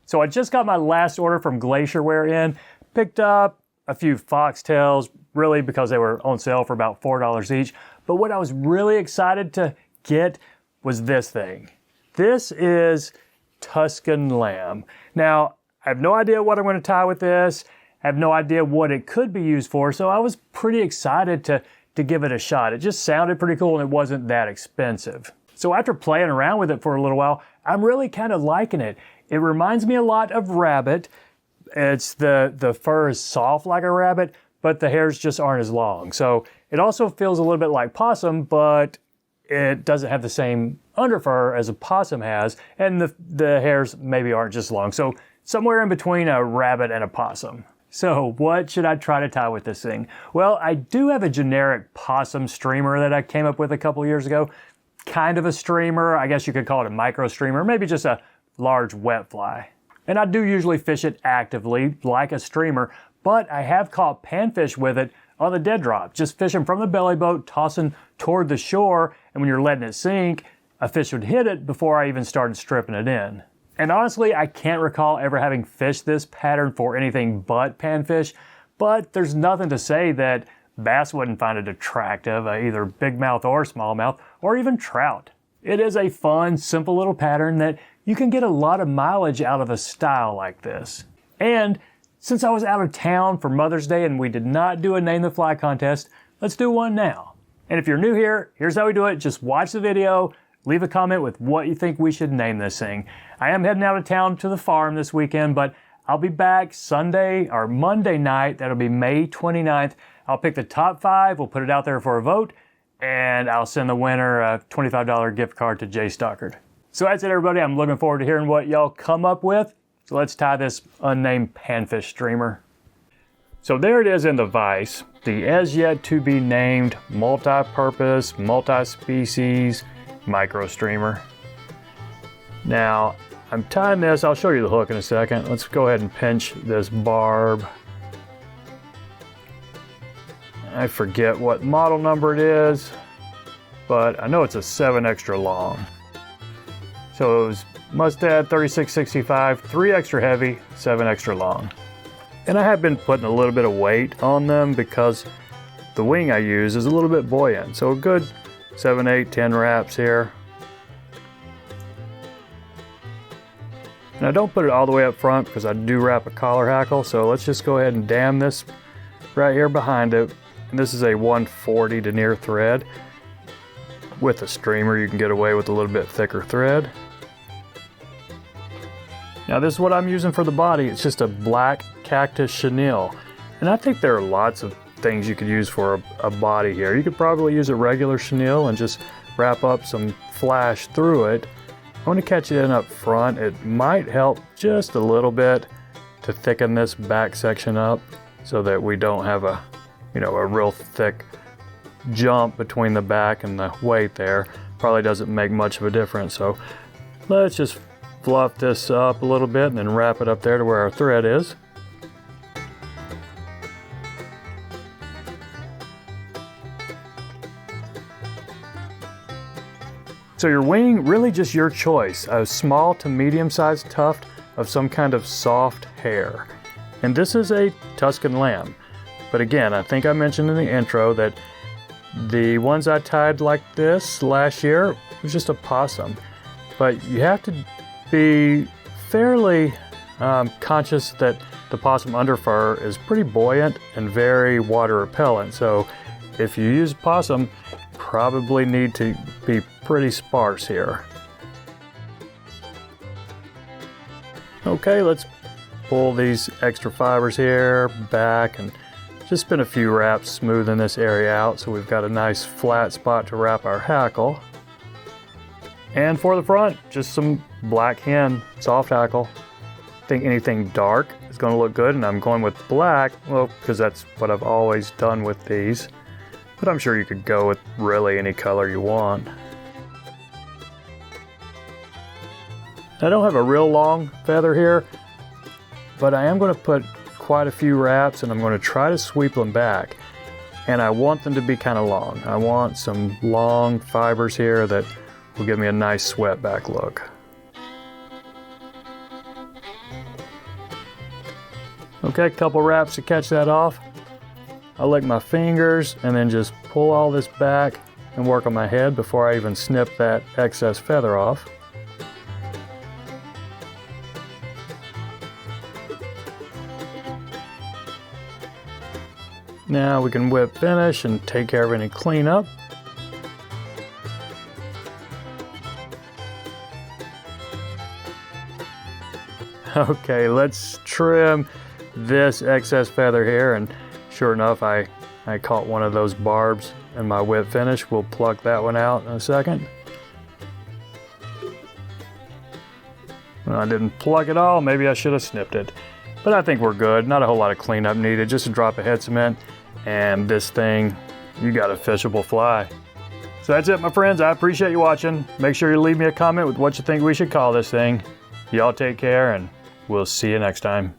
So I just got my last order from Glacierware in, picked up a few foxtails, really because they were on sale for about $4 each. But what I was really excited to get was this thing. This is Tuscan lamb. Now, I have no idea what I'm going to tie with this. I have no idea what it could be used for, so I was pretty excited to give it a shot. It just sounded pretty cool and it wasn't that expensive. So after playing around with it for a little while, I'm really kind of liking it. It reminds me a lot of rabbit. It's the fur is soft like a rabbit, but the hairs just aren't as long. So it also feels a little bit like possum, but it doesn't have the same underfur as a possum has, and the hairs maybe aren't just long. So somewhere in between a rabbit and a possum. So what should I try to tie with this thing? Well, I do have a generic possum streamer that I came up with a couple years ago. Kind of a streamer, I guess you could call it a micro streamer, maybe just a large wet fly. And I do usually fish it actively, like a streamer, but I have caught panfish with it on the dead drop, just fishing from the belly boat, tossing toward the shore, and when you're letting it sink, a fish would hit it before I even started stripping it in. And honestly, I can't recall ever having fished this pattern for anything but panfish, but there's nothing to say that bass wouldn't find it attractive, either big mouth or smallmouth, or even trout. It is a fun, simple little pattern that you can get a lot of mileage out of a style like this. And since I was out of town for Mother's Day and we did not do a Name the Fly contest, let's do one now. And if you're new here, here's how we do it. Just watch the video, leave a comment with what you think we should name this thing. I am heading out of town to the farm this weekend, but I'll be back Sunday or Monday night. That'll be May 29th. I'll pick the top 5. We'll put it out there for a vote, and I'll send the winner a $25 gift card to Jay Stockard. So that's it, everybody. I'm looking forward to hearing what y'all come up with. So let's tie this unnamed panfish streamer. So there it is in the vise, the as yet to be named multi-purpose, multi-species micro streamer. Now, I'm tying this, I'll show you the hook in a second. Let's go ahead and pinch this barb. I forget what model number it is, but I know it's a 7 extra long. So it was Mustad 3665, 3 extra heavy, 7 extra long. And I have been putting a little bit of weight on them because the wing I use is a little bit buoyant. So a good 7, 8, 10 wraps here. And I don't put it all the way up front because I do wrap a collar hackle. So let's just go ahead and dam this right here behind it. And this is a 140 denier thread. With a streamer, you can get away with a little bit thicker thread. Now this is what I'm using for the body. It's just a black cactus chenille. And I think there are lots of things you could use for a body here. You could probably use a regular chenille and just wrap up some flash through it. I want to catch it in up front. It might help just a little bit to thicken this back section up so that we don't have a real thick jump between the back and the weight there. Probably doesn't make much of a difference. So let's just fluff this up a little bit and then wrap it up there to where our thread is. So your wing, really just your choice. A small to medium-sized tuft of some kind of soft hair. And this is a Tuscan lamb. But again, I think I mentioned in the intro that the ones I tied like this last year was just a possum. But you have to be fairly conscious that the possum underfur is pretty buoyant and very water repellent. So if you use possum, probably need to be pretty sparse here. Okay, let's pull these extra fibers here back and just spin a few wraps smoothing this area out so we've got a nice flat spot to wrap our hackle. And for the front, just some black hen soft hackle. I think anything dark is going to look good, and I'm going with black, well, because that's what I've always done with these. But I'm sure you could go with really any color you want. I don't have a real long feather here, but I am going to put quite a few wraps and I'm going to try to sweep them back. And I want them to be kind of long. I want some long fibers here that will give me a nice swept back look. Okay, a couple wraps to catch that off. I lick my fingers and then just pull all this back and work on my head before I even snip that excess feather off. Now we can whip finish and take care of any cleanup. Okay, let's trim this excess feather here, and sure enough, I caught one of those barbs in my whip finish. We'll pluck that one out in a second. Well, I didn't pluck it all, maybe I should have snipped it. But I think we're good, not a whole lot of cleanup needed, just a drop of head cement, and this thing, you got a fishable fly. So that's it, my friends, I appreciate you watching. Make sure you leave me a comment with what you think we should call this thing. Y'all take care, and we'll see you next time.